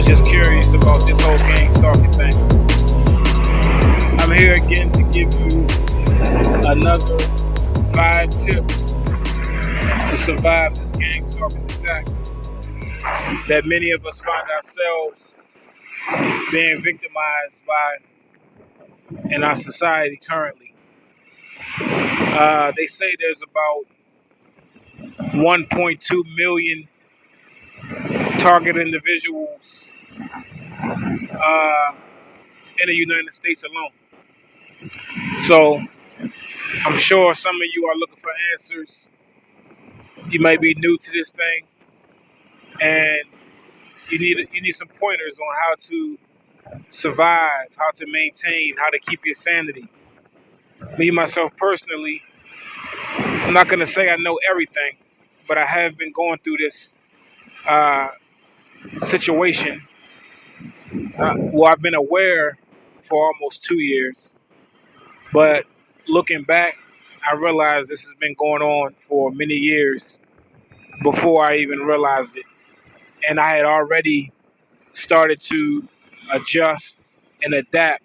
just curious about this whole gang stalking thing. I'm here again to give you another 5 tips to survive this gang stalking attack that many of us find ourselves being victimized by in our society currently. They say there's about 1.2 million target individuals in the United States alone. So I'm sure some of you are looking for answers. You might be new to this thing, and you need some pointers on how to survive, how to maintain, how to keep your sanity. Me myself personally, I'm not gonna say I know everything, but I have been going through this uh, situation. Well, I've been aware for almost 2 years, but looking back, I realized this has been going on for many years before I even realized it, and I had already started to adjust and adapt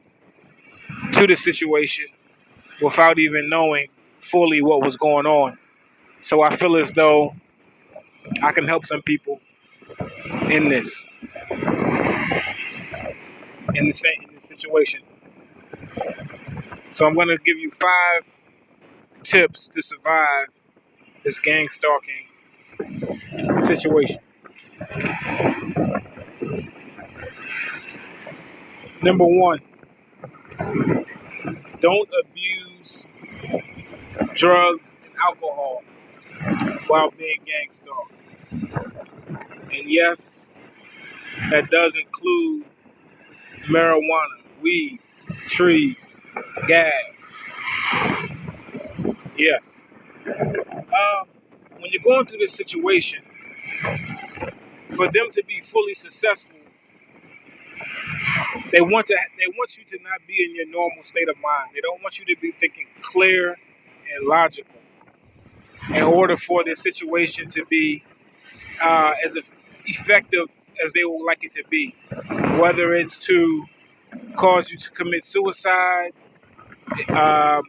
to the situation without even knowing fully what was going on. So I feel as though I can help some people in this in this situation. So I'm going to give you 5 tips to survive this gang stalking situation. Number 1, don't abuse drugs and alcohol while being gang stalked. And yes, that does include marijuana, weed, trees, gas. Yes. When you're going through this situation, for them to be fully successful, they want you to not be in your normal state of mind. They don't want you to be thinking clear and logical. In order for this situation to be as effective as they would like it to be, whether it's to cause you to commit suicide, um,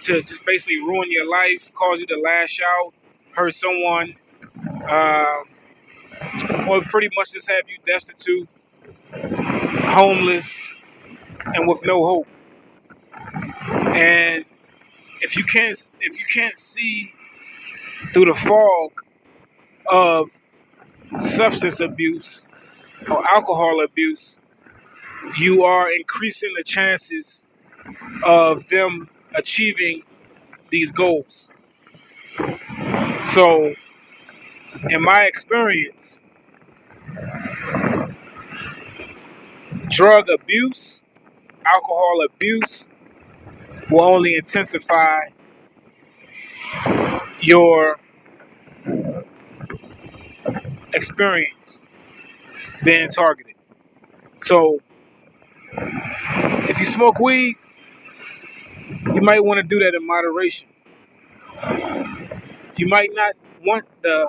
to just basically ruin your life, cause you to lash out, hurt someone, uh, or pretty much just have you destitute, homeless, and with no hope. And if you can't see through the fog of substance abuse or alcohol abuse, you are increasing the chances of them achieving these goals. So, in my experience, drug abuse, alcohol abuse will only intensify your experience being targeted. So, if you smoke weed, you might want to do that in moderation. You might not want the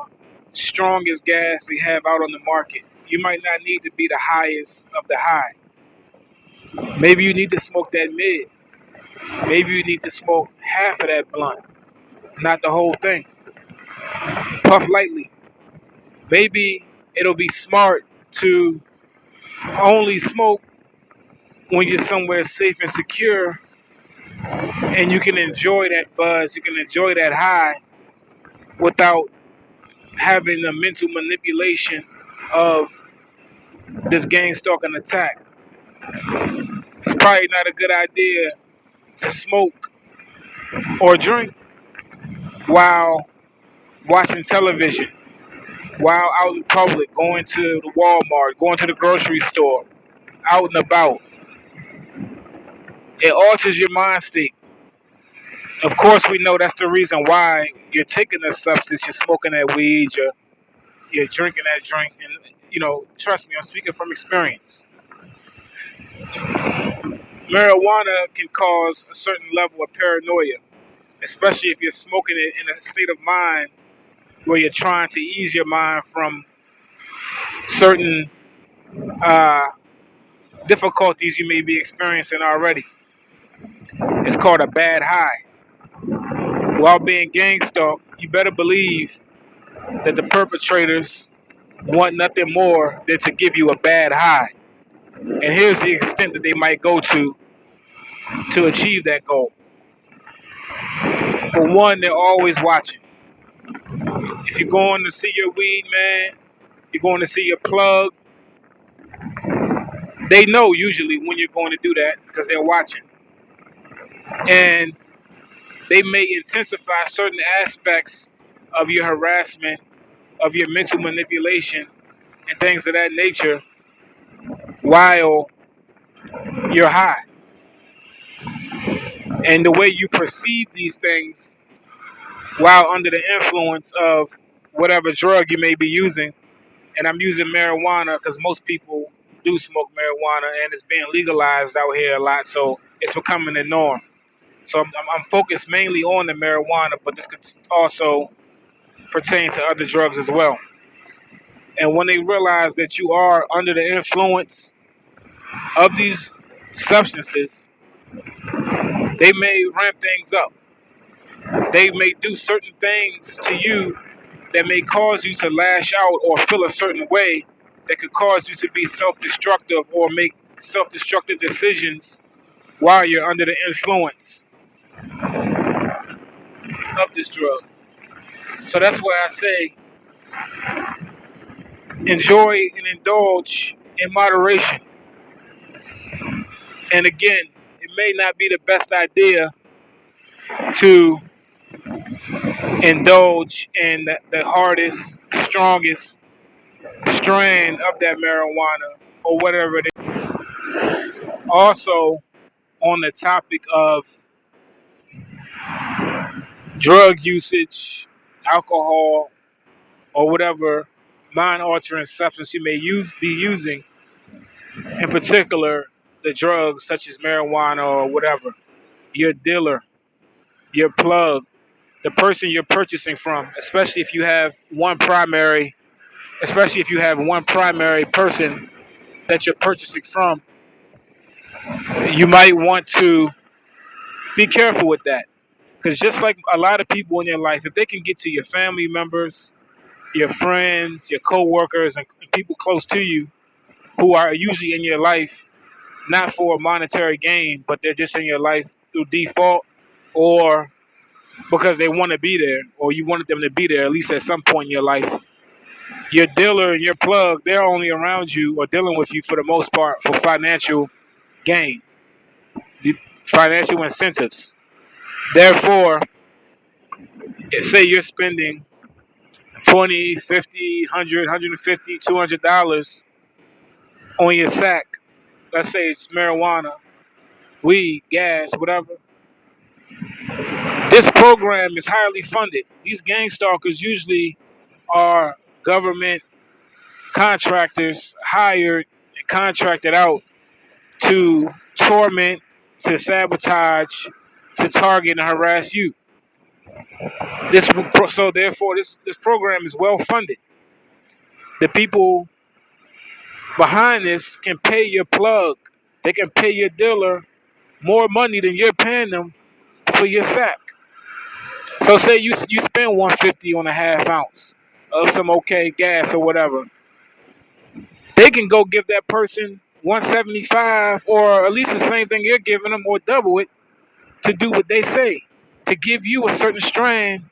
strongest gas they have out on the market. You might not need to be the highest of the high. Maybe you need to smoke that mid. Maybe you need to smoke half of that blunt, not the whole thing. Puff lightly. Maybe it'll be smart to only smoke when you're somewhere safe and secure and you can enjoy that buzz, you can enjoy that high without having the mental manipulation of this gang stalking attack. It's probably not a good idea to smoke or drink while watching television, while out in public, going to the Walmart, going to the grocery store, out and about. It alters your mind state. Of course, we know that's the reason why you're taking this substance, you're smoking that weed, you're drinking that drink, and trust me, I'm speaking from experience. Marijuana can cause a certain level of paranoia, especially if you're smoking it in a state of mind where you're trying to ease your mind from certain uh, difficulties you may be experiencing already. It's called a bad high. While being gang stalked, you better believe that the perpetrators want nothing more than to give you a bad high. And here's the extent that they might go to achieve that goal. For one, they're always watching. If you're going to see your weed man, you're going to see your plug, they know usually when you're going to do that because they're watching. And they may intensify certain aspects of your harassment, of your mental manipulation, and things of that nature while you're high. And the way you perceive these things while under the influence of whatever drug you may be using, and I'm using marijuana because most people do smoke marijuana and it's being legalized out here a lot, so it's becoming the norm. So I'm focused mainly on the marijuana, but this could also pertain to other drugs as well. And when they realize that you are under the influence of these substances, they may ramp things up. They may do certain things to you that may cause you to lash out or feel a certain way that could cause you to be self-destructive or make self-destructive decisions while you're under the influence of this drug. So that's why I say enjoy and indulge in moderation. And again, it may not be the best idea to indulge in the hardest, strongest strand of that marijuana or whatever it is. Also, on the topic of drug usage, alcohol, or whatever mind-altering substance you may be using, in particular the drugs such as marijuana or whatever, your dealer, your plug, the person you're purchasing from, especially if you have one primary person that you're purchasing from, you might want to be careful with that. Because just like a lot of people in your life, if they can get to your family members, your friends, your coworkers, and people close to you who are usually in your life not for a monetary gain, but they're just in your life through default or because they want to be there or you wanted them to be there at least at some point in your life. Your dealer and your plug, they're only around you or dealing with you for the most part for financial gain, financial incentives. Therefore, say you're spending 20, 50, 100, 150, $200 on your sack. Let's say it's marijuana, weed, gas, whatever. This program is highly funded. These gang stalkers usually are government contractors hired and contracted out to torment, to sabotage, to target and harass you. So therefore, this program is well funded. The people behind this can pay your plug. They can pay your dealer more money than you're paying them for your sack. So say you spend 150 on a half ounce of some okay gas or whatever. They can go give that person 175 or at least the same thing you're giving them or double it to do what they say. To give you a certain strand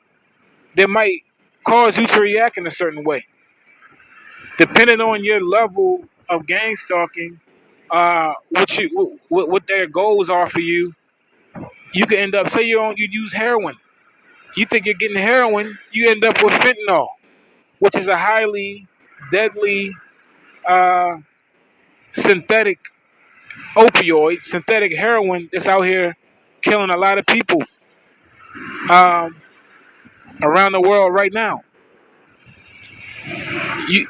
that might cause you to react in a certain way. Depending on your level of gang stalking, what their goals are for you, you can end up say you use heroin. You think you're getting heroin, you end up with fentanyl, which is a highly deadly uh, synthetic opioid, synthetic heroin that's out here killing a lot of people um, around the world right now.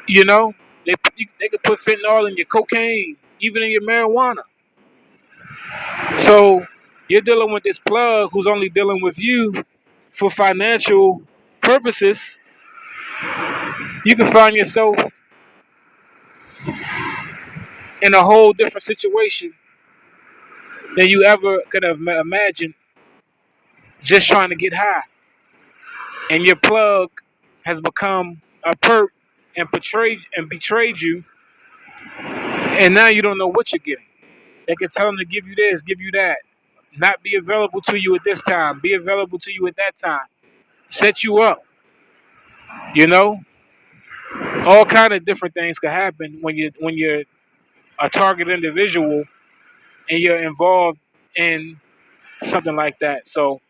You know they could put fentanyl in your cocaine, even in your marijuana. So you're dealing with this plug who's only dealing with you for financial purposes. You can find yourself in a whole different situation than you ever could have imagined just trying to get high. And your plug has become a perp and betrayed you, and now you don't know what you're getting. They can tell them to give you this, give you that, not be available to you at this time, be available to you at that time, set you up. You know, all kind of different things could happen when you're a target individual and you're involved in something like that. So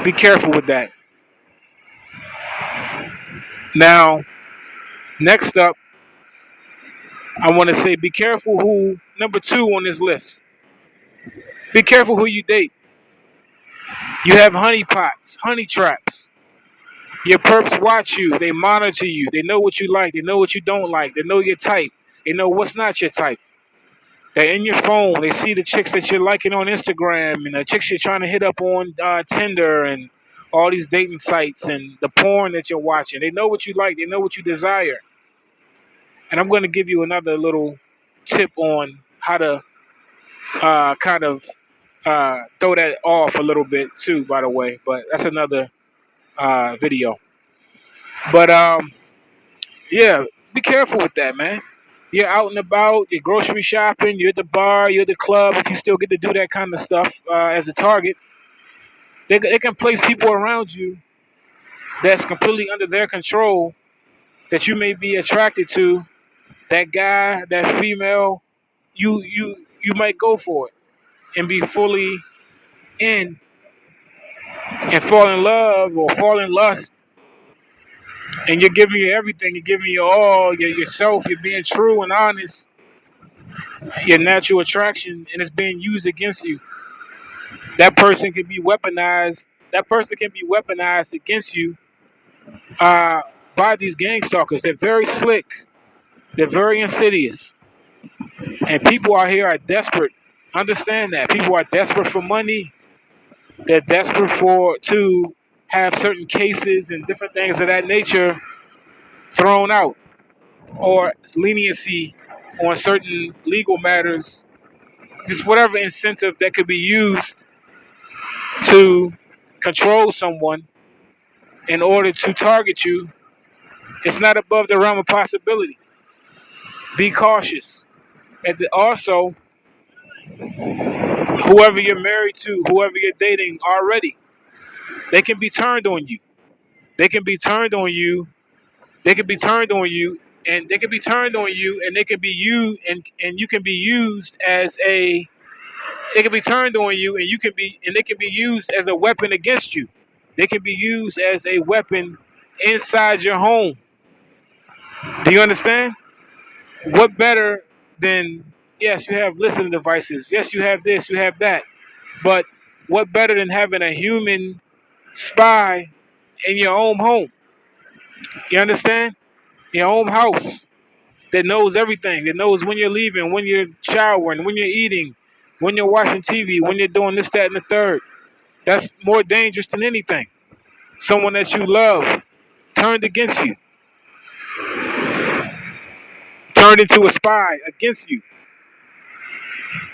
be careful with that. Now, next up, I want to say be careful who number two on this list. Be careful who you date. You have honey pots, honey traps. Your perps watch you. They monitor you. They know what you like. They know what you don't like. They know your type. They know what's not your type. They're in your phone. They see the chicks that you're liking on Instagram and the chicks you're trying to hit up on Tinder and all these dating sites and the porn that you're watching. They know what you like. They know what you desire. And I'm going to give you another little tip on how to kind of throw that off a little bit too, by the way. But that's another video. But yeah, be careful with that, man. You're out and about, you're grocery shopping, you're at the bar, you're at the club. If you still get to do that kind of stuff as a target, they can place people around you that's completely under their control that you may be attracted to. That guy, that female, you might go for it and be fully in and fall in love or fall in lust. And you're giving you everything. You're giving you all, yourself. You're being true and honest. Your natural attraction, and it's being used against you. That person can be weaponized. That person can be weaponized against you uh, by these gang stalkers. They're very slick. They're very insidious, and people out here are desperate. Understand that people are desperate for money. They're desperate for to have certain cases and different things of that nature thrown out, or leniency on certain legal matters. Just whatever incentive that could be used to control someone in order to target you, it's not above the realm of possibility. Be cautious. And also, whoever you're married to, whoever you're dating already, they can be turned on you. They can be turned on you. They can be turned on you, and they can be turned on you, and they can be you, and you can be used as a. They can be turned on you, and you can be, and they can be used as a weapon against you. They can be used as a weapon inside your home. Do you understand? What better than, yes, you have listening devices, yes, you have this, you have that, but what better than having a human spy in your own home? You understand? Your own house that knows everything, that knows when you're leaving, when you're showering, when you're eating, when you're watching TV, when you're doing this, that, and the third. That's more dangerous than anything. Someone that you love turned against you, turned into a spy against you.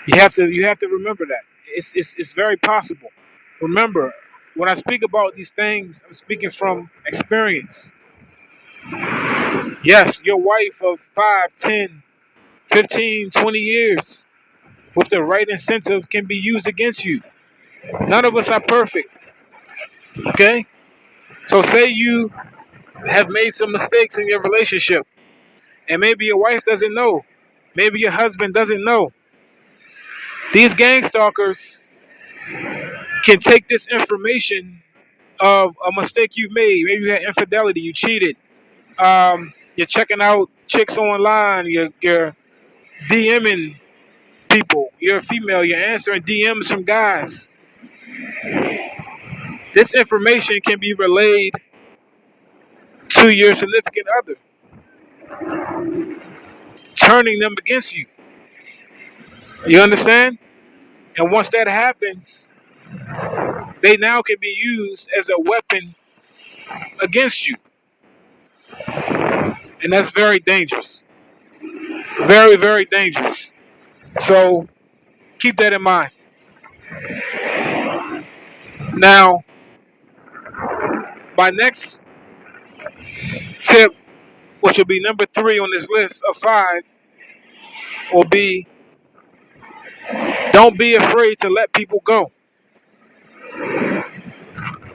You have to remember that. It's very possible. Remember, when I speak about these things, I'm speaking from experience. Yes, your wife of 5, 10, 15, 20 years with the right incentive can be used against you. None of us are perfect. Okay? So say you have made some mistakes in your relationship and maybe your wife doesn't know. Maybe your husband doesn't know. These gang stalkers can take this information of a mistake you made. Maybe you had infidelity, you cheated. You're checking out chicks online. You're DMing people. You're a female. You're answering DMs from guys. This information can be relayed to your significant other, turning them against you. You understand? And once that happens, they now can be used as a weapon against you, and that's very dangerous. Very, very dangerous. So keep that in mind. Now, my next tip, which will be number 3 on this list of 5, will be don't be afraid to let people go.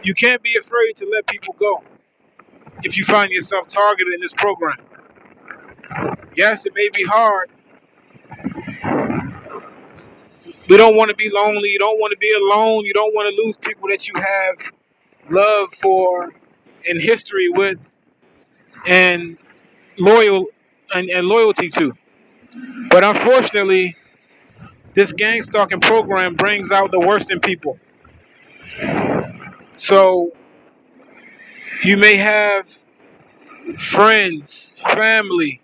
You can't be afraid to let people go if you find yourself targeted in this program. Yes, it may be hard. We don't want to be lonely. You don't want to be alone. You don't want to lose people that you have love for and history with and loyal and loyalty to. But unfortunately, this gang stalking program brings out the worst in people. So you may have friends, family,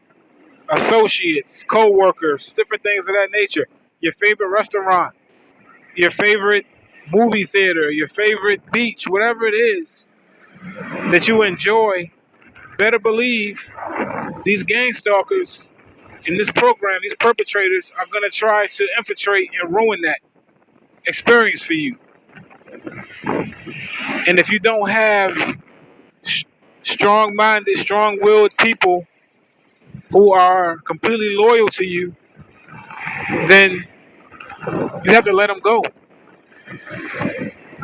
associates, co-workers, different things of that nature. Your favorite restaurant, your favorite movie theater, your favorite beach, whatever it is that you enjoy, better believe these gang stalkers in this program, these perpetrators are going to try to infiltrate and ruin that experience for you. And if you don't have strong minded, strong willed people who are completely loyal to you, then you have to let them go.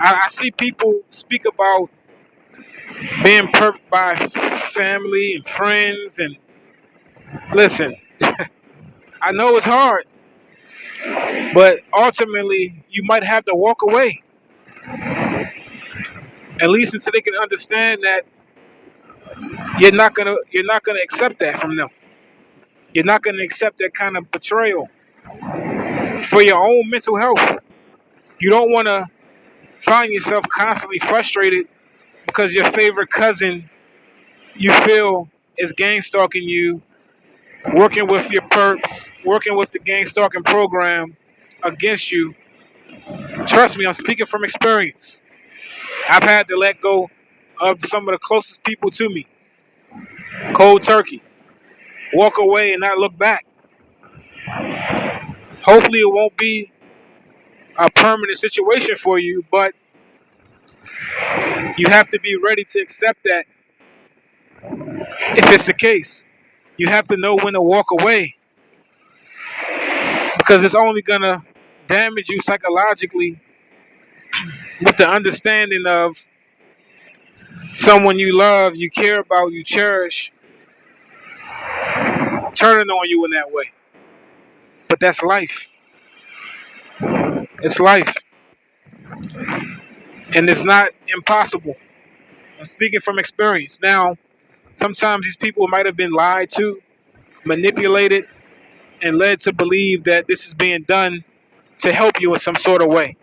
I see people speak about being perked by family and friends, and listen, I know it's hard, but ultimately you might have to walk away, at least until they can understand that you're not gonna accept that from them. You're not gonna accept that kind of betrayal for your own mental health. You don't want to find yourself constantly frustrated because your favorite cousin you feel is gang stalking you, working with your perps, working with the gang stalking program against you. Trust me, I'm speaking from experience. I've had to let go of some of the closest people to me, cold turkey, walk away and not look back. Hopefully, it won't be a permanent situation for you, but you have to be ready to accept that if it's the case. You have to know when to walk away because it's only going to damage you psychologically with the understanding of someone you love, you care about, you cherish, turning on you in that way. But that's life. It's life. And it's not impossible. I'm speaking from experience. Now, sometimes these people might have been lied to, manipulated, and led to believe that this is being done to help you in some sort of way.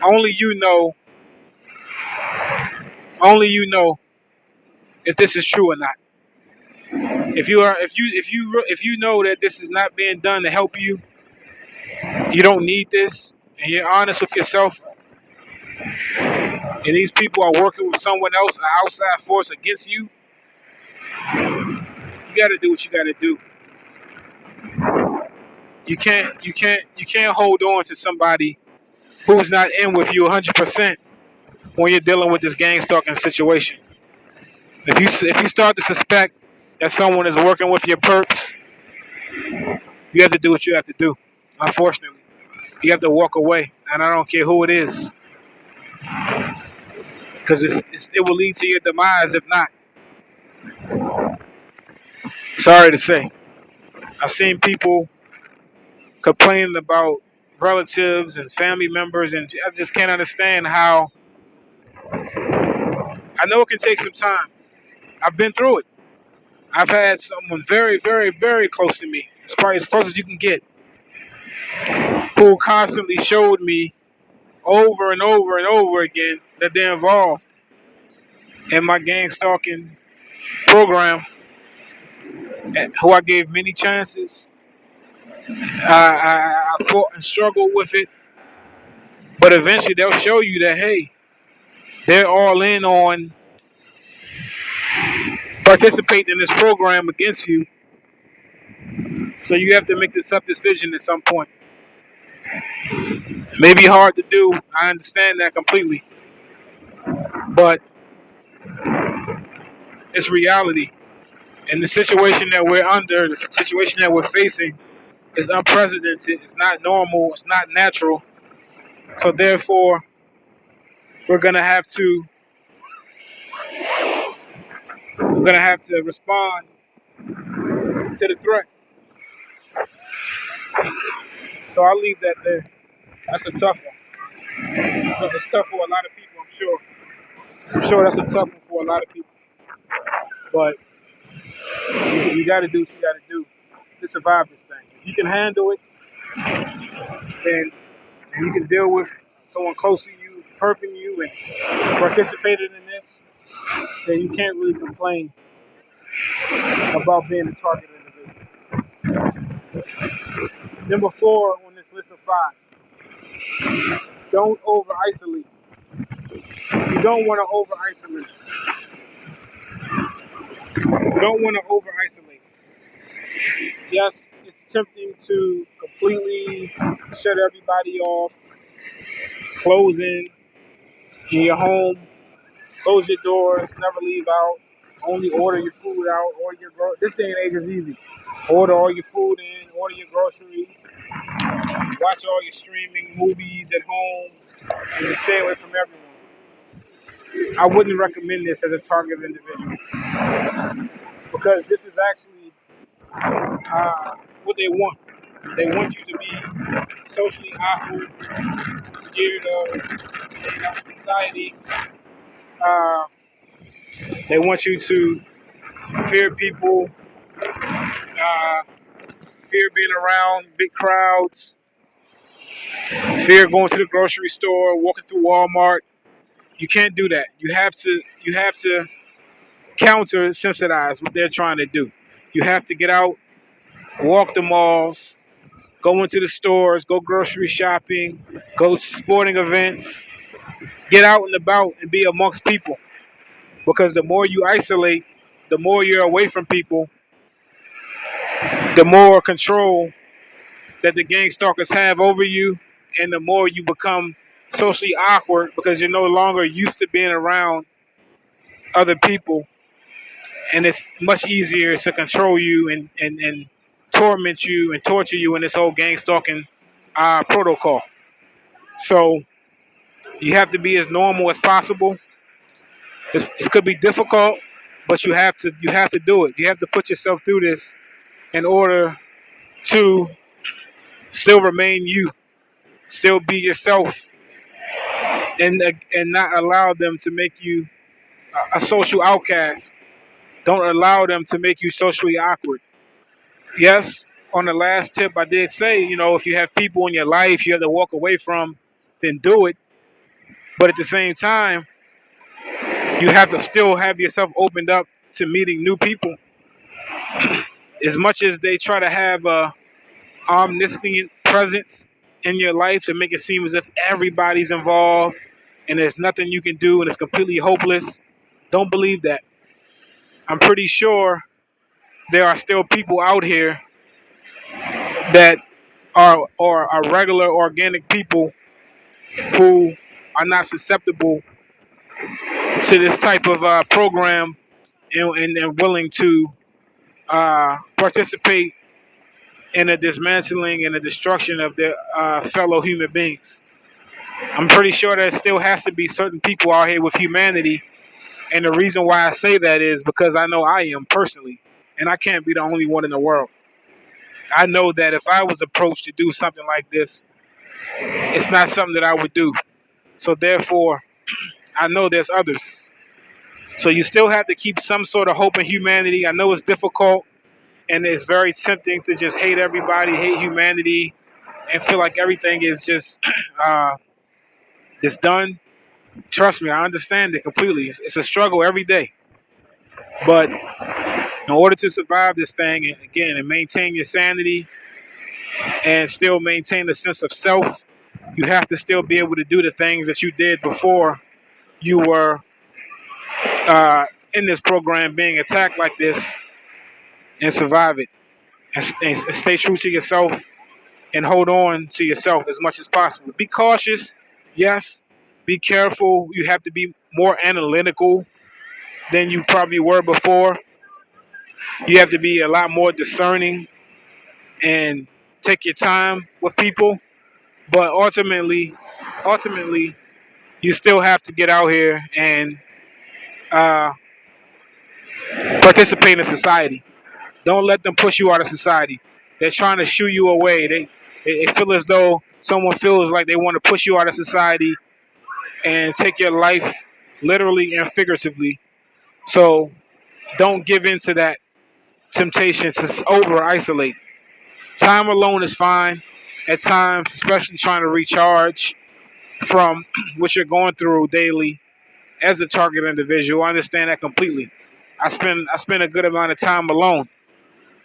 Only you know, only you know if this is true or not. If you know that this is not being done to help you, you don't need this, and you're honest with yourself, and these people are working with someone else, an outside force against you, you got to do what you got to do. You can't hold on to somebody who's not in with you 100% when you're dealing with this gang stalking situation. If you start to suspect that someone is working with your perps, you have to do what you have to do. Unfortunately, you have to walk away, and I don't care who it is, because it will lead to your demise if not. Sorry to say, I've seen people complaining about relatives and family members, and I just can't understand how. I know it can take some time. I've been through it. I've had someone very, very, very close to me, as probably as close as you can get, who constantly showed me over and over and over again that they're involved in my gang stalking program, who I gave many chances. I fought and struggled with it, but eventually they'll show you that, hey, they're all in on participating in this program against you, So you have to make this tough decision at some point. Maybe hard to do. I understand that completely, but it's reality. And the situation that we're under, the situation that we're facing, is unprecedented. It's not normal. It's not natural. So therefore, we're gonna have to respond to the threat. So I'll leave that there. That's a tough one. It's tough for a lot of people. I'm sure. I'm sure that's a tough one for a lot of people. But you got to do what you got to do to survive this thing. If you can handle it, then and you can deal with someone close to you, perping you, and participated in this, then you can't really complain about being a target individual. Number 4 on this list of 5, don't over isolate. You don't want to over isolate. You don't want to over isolate. Yes, it's tempting to completely shut everybody off, close in your home, close your doors, never leave out, only order your food out, order your this day and age is easy. Order all your food in, order your groceries, watch all your streaming movies at home, and just stay away from everyone. I wouldn't recommend this as a target individual because this is actually what they want. They want you to be socially awkward, scared of being out in society. Uh, they want you to fear people, fear being around big crowds, fear going to the grocery store, walking through Walmart. You can't do that. You have to counter sensitize what they're trying to do. You have to get out, walk the malls, go into the stores, go grocery shopping, go to sporting events, get out and about and be amongst people. Because the more you isolate, the more you're away from people, the more control that the gang stalkers have over you, and the more you become socially awkward because you're no longer used to being around other people, and it's much easier to control you and torment you and torture you in this whole gang stalking protocol. So you have to be as normal as possible. It could be difficult, but you have to do it. You have to put yourself through this in order to still remain you, still be yourself, and not allow them to make you a social outcast. Don't allow them to make you socially awkward. Yes, on the last tip, I did say, if you have people in your life you have to walk away from, then do it. But at the same time, you have to still have yourself opened up to meeting new people. As much as they try to have a omniscient presence in your life to make it seem as if everybody's involved and there's nothing you can do and it's completely hopeless, don't believe that. I'm pretty sure there are still people out here that are regular organic people who are not susceptible to this type of program and willing to participate in a dismantling and a destruction of their fellow human beings. I'm pretty sure there still has to be certain people out here with humanity, and the reason why I say that is because I know I am personally, and I can't be the only one in the world. I know that if I was approached to do something like this, it's not something that I would do. So therefore, I know there's others. So you still have to keep some sort of hope in humanity. I know it's difficult and it's very tempting to just hate everybody, hate humanity, and feel like everything is uh, just done. Trust me, I understand it completely. It's a struggle every day. But in order to survive this thing, and again, and maintain your sanity and still maintain a sense of self, you have to still be able to do the things that you did before you were in this program being attacked like this and survive it. and stay true to yourself and hold on to yourself as much as possible. Be cautious, yes. Be careful. You have to be more analytical than you probably were before. You have to be a lot more discerning and take your time with people. But ultimately, you still have to get out here and uh, participate in society. Don't let them push you out of society. They're trying to shoo you away. They feel as though someone feels like they want to push you out of society and take your life literally and figuratively. So don't give in to that temptation to over isolate. Time alone is fine at times, especially trying to recharge from what you're going through daily as a target individual. I understand that completely. I spend a good amount of time alone,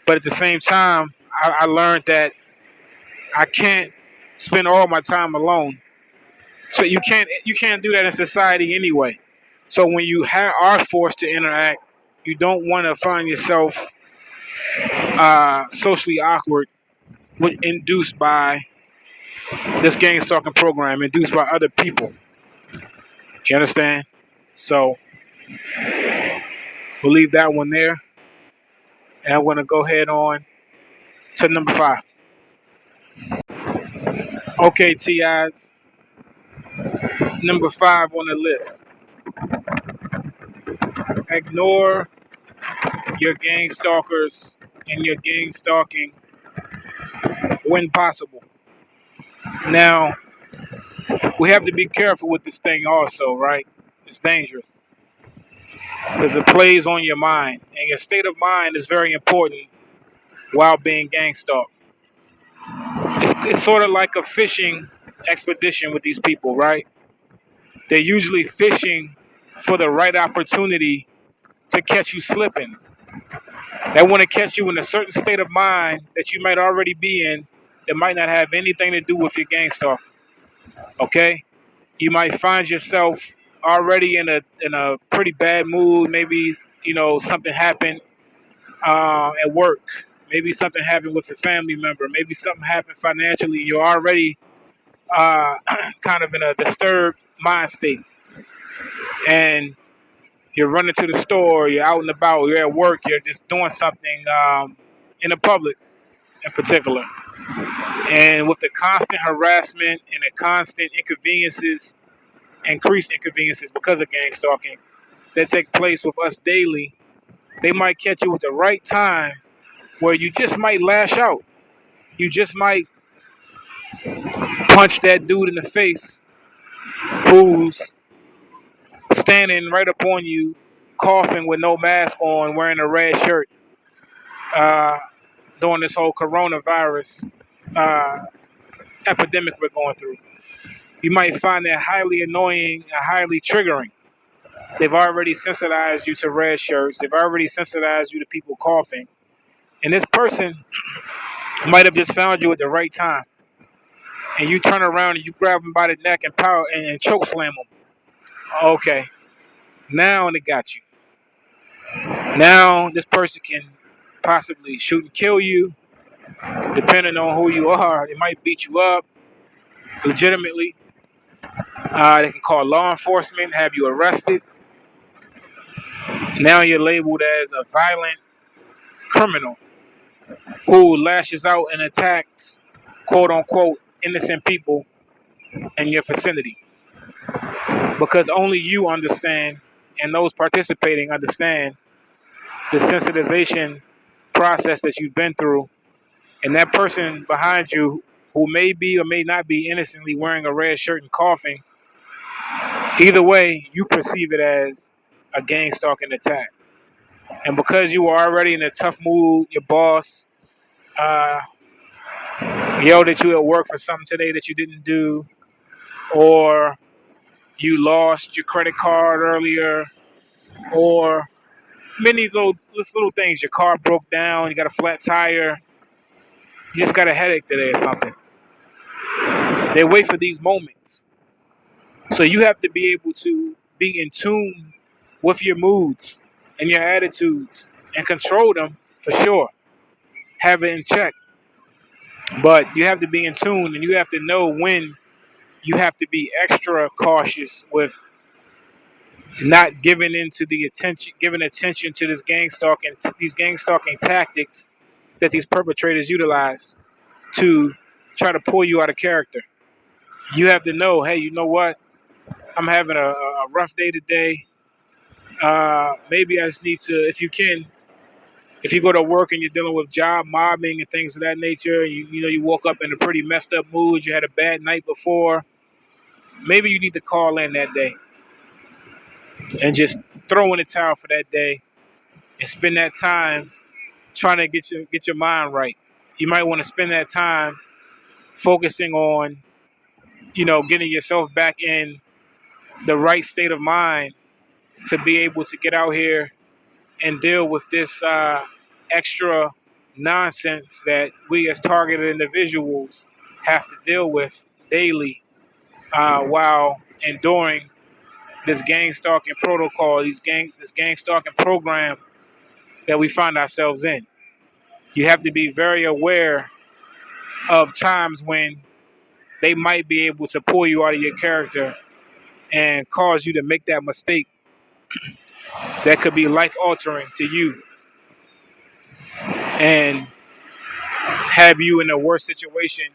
but at the same time, I learned that I can't spend all my time alone. So you can't do that in society anyway. So when you are forced to interact, you don't want to find yourself socially awkward, induced by this gang stalking program, induced by other people. You understand? So we'll leave that one there, and I'm gonna go ahead on to number 5. Okay, TIs. Number 5 on the list. Ignore your gang stalkers and your gang stalking when possible. Now, we have to be careful with this thing also, right? It's dangerous because it plays on your mind, and your state of mind is very important while being gang stalked. It's sort of like a fishing expedition with these people, right? They're usually fishing for the right opportunity to catch you slipping. They want to catch you in a certain state of mind that you might already be in that might not have anything to do with your gang stalk. Okay? You might find yourself already in a pretty bad mood. Maybe something happened at work. Maybe something happened with a family member. Maybe something happened financially. You're already uh, kind of in a disturbed mind state, and you're running to the store. You're out and about. You're at work. You're just doing something in the public, in particular. And with the constant harassment and the constant inconveniences, increased inconveniences because of gang stalking that take place with us daily, they might catch you at the right time where you just might lash out. You just might punch that dude in the face who's standing right up on you, coughing with no mask on, wearing a red shirt, uh, during this whole coronavirus uh, epidemic we're going through. You might find that highly annoying and highly triggering. They've already sensitized you to red shirts. They've already sensitized you to people coughing. And this person might have just found you at the right time. And you turn around and you grab them by the neck and power and choke slam them. Okay, now they got you. Now this person can possibly shoot and kill you, depending on who you are. They might beat you up legitimately. They can call law enforcement, have you arrested. Now you're labeled as a violent criminal who lashes out and attacks, quote unquote, innocent people in your vicinity. Because only you understand, and those participating understand, the sensitization process that you've been through. And that person behind you, who may be or may not be innocently wearing a red shirt and coughing, either way, you perceive it as a gang stalking attack. And because you were already in a tough mood, your boss uh, yelled at you at work for something today that you didn't do, or you lost your credit card earlier, or many little things. Your car broke down, you got a flat tire, you just got a headache today or something. They wait for these moments. So you have to be able to be in tune with your moods and your attitudes and control them for sure. have it in check. But you have to be in tune, and you have to know when you have to be extra cautious with not giving attention to these gang stalking tactics that these perpetrators utilize to try to pull you out of character. You have to know, hey, you know what? I'm having a rough day today. Maybe I just need to, if you go to work and you're dealing with job mobbing and things of that nature, you woke up in a pretty messed up mood, you had a bad night before, maybe you need to call in that day and just throw in the towel for that day and spend that time trying to get your mind right. You might want to spend that time focusing on, getting yourself back in the right state of mind to be able to get out here and deal with this extra nonsense that we as targeted individuals have to deal with daily while enduring this gang stalking protocol, this gang stalking program that we find ourselves in. You have to be very aware of times when they might be able to pull you out of your character and cause you to make that mistake that could be life altering to you and have you in a worse situation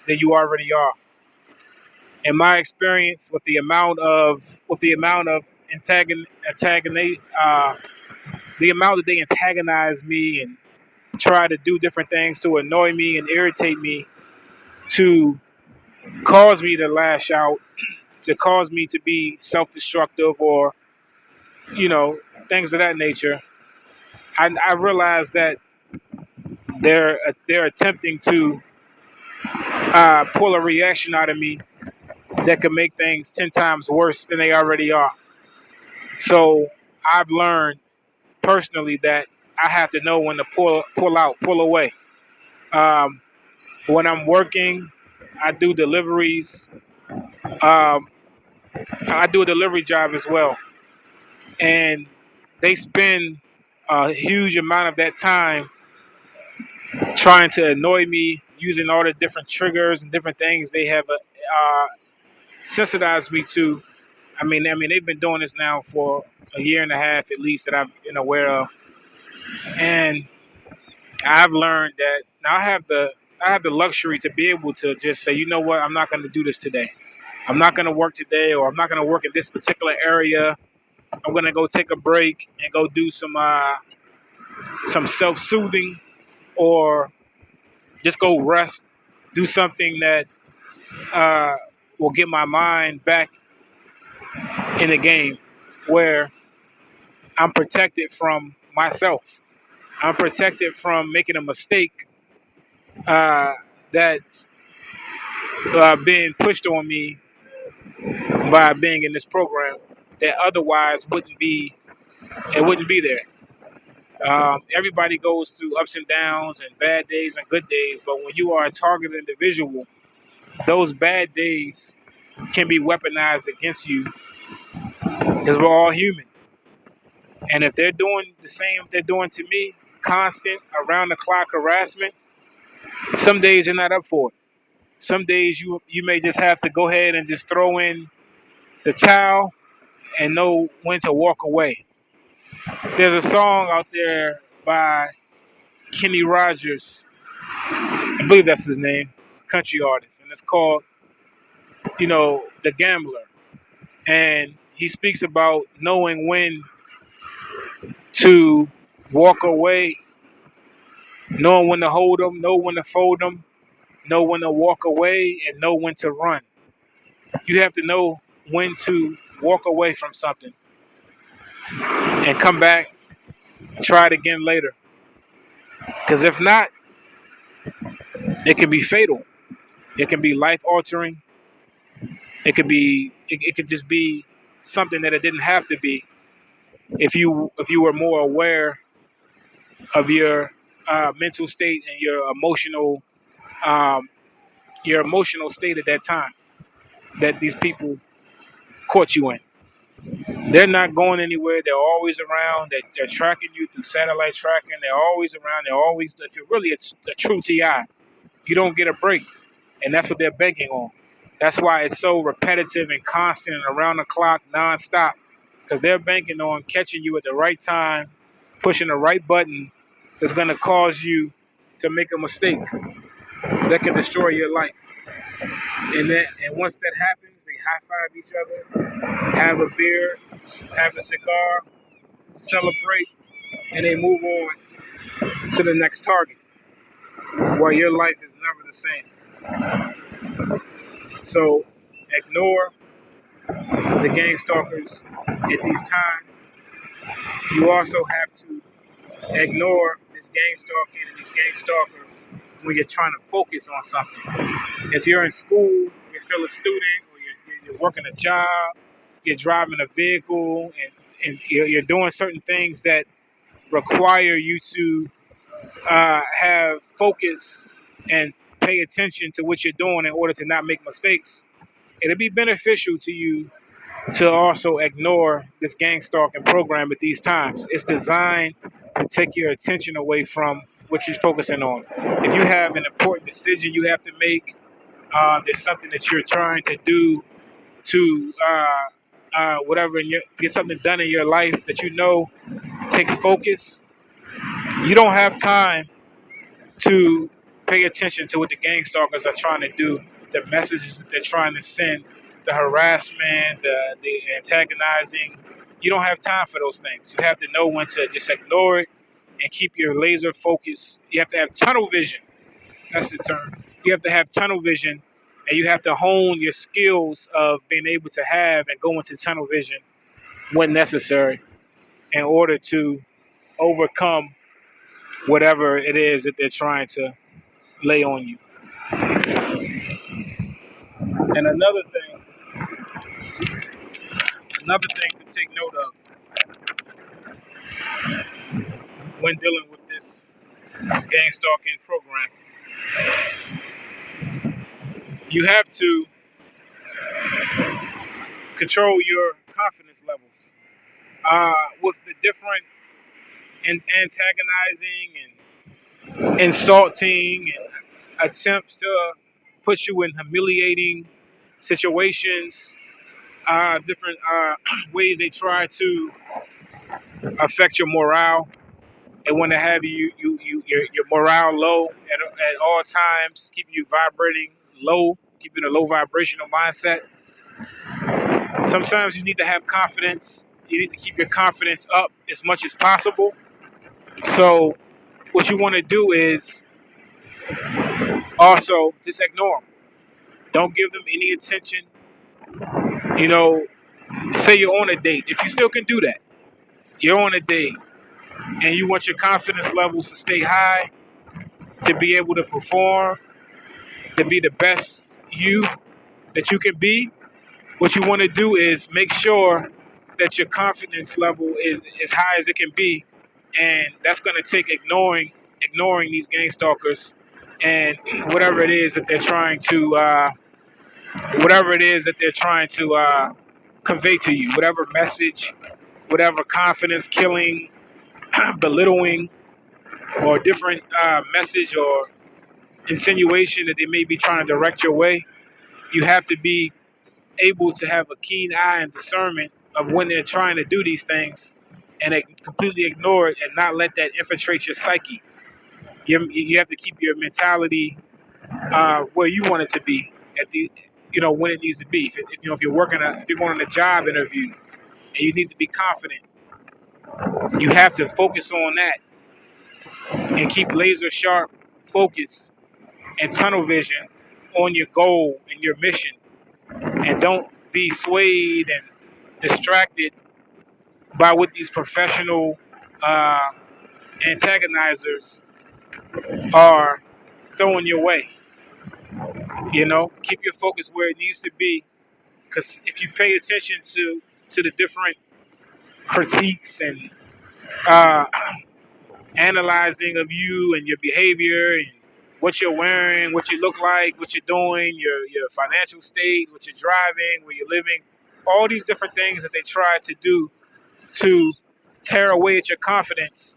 than you already are. In my experience, with the amount of the amount that they antagonize me and try to do different things to annoy me and irritate me, to cause me to lash out, to cause me to be self-destructive, or things of that nature. I realize that they're attempting to pull a reaction out of me that could make things 10 times worse than they already are. So I've learned personally that I have to know when to pull away. Um, when I'm working, I do deliveries. Um, I do a delivery job as well, and they spend a huge amount of that time trying to annoy me using all the different triggers and different things they have sensitized me to. I mean, they've been doing this now for a year and a half at least that I've been aware of, and I've learned that now I have the luxury to be able to just say, you know what, I'm not going to do this today. I'm not going to work today, or I'm not going to work in this particular area. I'm going to go take a break and go do some self-soothing, or just go rest, do something that uh, will get my mind back in the game, where I'm protected from myself. I'm protected from making a mistake uh, that's being pushed on me by being in this program that otherwise wouldn't be there. Everybody goes through ups and downs and bad days and good days, but when you are a targeted individual, those bad days can be weaponized against you because we're all human. And if they're doing the same they're doing to me, constant around the clock harassment, some days you're not up for it. Some days you may just have to go ahead and just throw in the towel and know when to walk away. There's a song out there by Kenny Rogers, I believe that's his name, country artist, and it's called, The Gambler. And he speaks about knowing when to walk away, knowing when to hold them, know when to fold them, know when to walk away, and know when to run. You have to know when to walk away from something and come back, try it again later. Because if not, it can be fatal. It can be life altering. It could just be something that it didn't have to be if you were more aware of your mental state and um, your emotional state at that time that these people caught you in. They're not going anywhere. They're always around. They're tracking you through satellite tracking. They're always around. They're always, if you're really a true TI, you don't get a break. And that's what they're banking on. That's why it's so repetitive and constant and around the clock, nonstop. Because they're banking on catching you at the right time, pushing the right button that's going to cause you to make a mistake that can destroy your life. And once that happens, they high five each other, have a beer, have a cigar, celebrate, and they move on to the next target. While your life is never the same. So ignore the gang stalkers at these times. You also have to ignore this gang stalking and these gang stalkers when you're trying to focus on something. If you're in school, you're still a student, or you're working a job, you're driving a vehicle, and you're doing certain things that require you to have focus and pay attention to what you're doing in order to not make mistakes, it'll be beneficial to you to also ignore this gang stalking program at these times. It's designed to take your attention away from what you're focusing on. If you have an important decision you have to make, there's something that you're trying to do to whatever, get something done in your life that you know takes focus, you don't have time to pay attention to what the gang stalkers are trying to do, the messages that they're trying to send, the harassment, the antagonizing. You don't have time for those things. You have to know when to just ignore it and keep your laser focus. You have to have tunnel vision. That's the term. You have to have tunnel vision, and you have to hone your skills of being able to have and go into tunnel vision when necessary in order to overcome whatever it is that they're trying to lay on you. And another thing to take note of when dealing with this gang stalking program, you have to control your confidence levels. With the different antagonizing and insulting and attempts to put you in humiliating situations, different ways they try to affect your morale. They want to have your morale low at all times, keeping you vibrating low, keeping a low vibrational mindset. Sometimes you need to have confidence. You need to keep your confidence up as much as possible. So what you want to do is also just ignore them. Don't give them any attention. You know, say you're on a date. If you still can do that, you're on a date and you want your confidence levels to stay high, to be able to perform, to be the best you that you can be. What you want to do is make sure that your confidence level is as high as it can be, and that's going to take ignoring these gang stalkers and whatever it is that they're trying to convey to you, whatever message, whatever confidence killing, belittling, or different message or insinuation that they may be trying to direct your way. You have to be able to have a keen eye and discernment of when they're trying to do these things, and completely ignore it and not let that infiltrate your psyche. You have to keep your mentality where you want it to be at the when it needs to be. If you're if you're going on a job interview and you need to be confident, you have to focus on that and keep laser sharp focus and tunnel vision on your goal and your mission, and don't be swayed and distracted by what these professional uh, antagonizers are throwing your way. Keep your focus where it needs to be, because if you pay attention to the different critiques and uh, analyzing of you and your behavior and what you're wearing, what you look like, what you're doing, your financial state, what you're driving, where you're living, all these different things that they try to do to tear away at your confidence,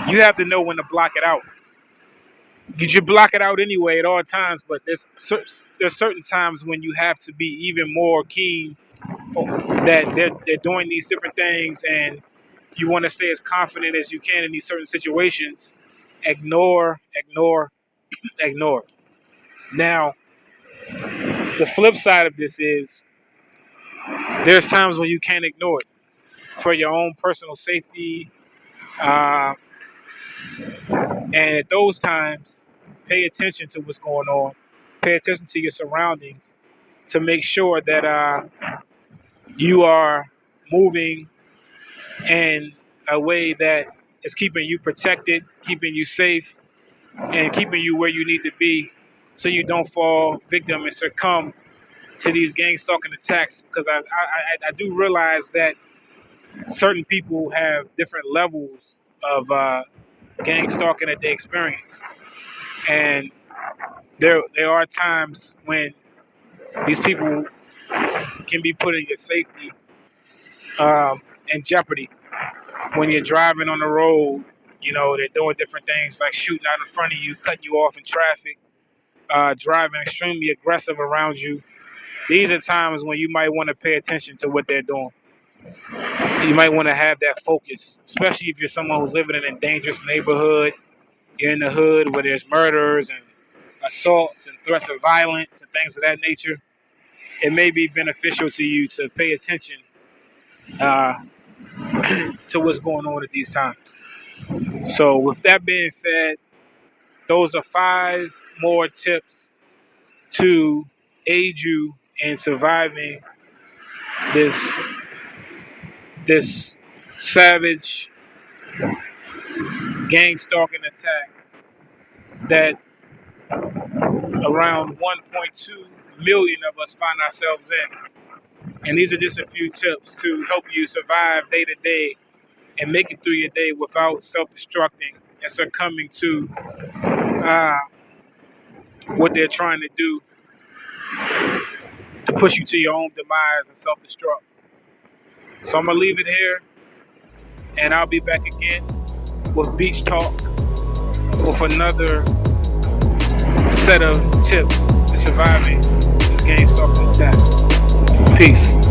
you have to know when to block it out. You should block it out anyway at all times, but there's certain times when you have to be even more keen that they're doing these different things, and you want to stay as confident as you can in these certain situations. Ignore, ignore, ignore. Now, the flip side of this is there's times when you can't ignore it for your own personal safety, uh, and at those times, pay attention to what's going on. Pay attention to your surroundings to make sure that you are moving in a way that is keeping you protected, keeping you safe, and keeping you where you need to be so you don't fall victim and succumb to these gang stalking attacks. Because I do realize that certain people have different levels of gang stalking that they experience. And there are times when these people can be putting your safety in jeopardy. When you're driving on the road, you know, they're doing different things like shooting out in front of you, cutting you off in traffic, driving extremely aggressive around you. These are times when you might want to pay attention to what they're doing. You might want to have that focus, especially if you're someone who's living in a dangerous neighborhood. You're in the hood where there's murders and assaults and threats of violence and things of that nature. It may be beneficial to you to pay attention uh, to what's going on at these times. So, with that being said, those are 5 more tips to aid you in surviving this this savage gang stalking attack that around 1.2 million of us find ourselves in. And these are just a few tips to help you survive day to day and make it through your day without self-destructing and succumbing to uh, what they're trying to do to push you to your own demise and self-destruct. So I'm gonna leave it here, and I'll be back again with Beach Talk with another set of tips to surviving this gang stalking attack. Peace.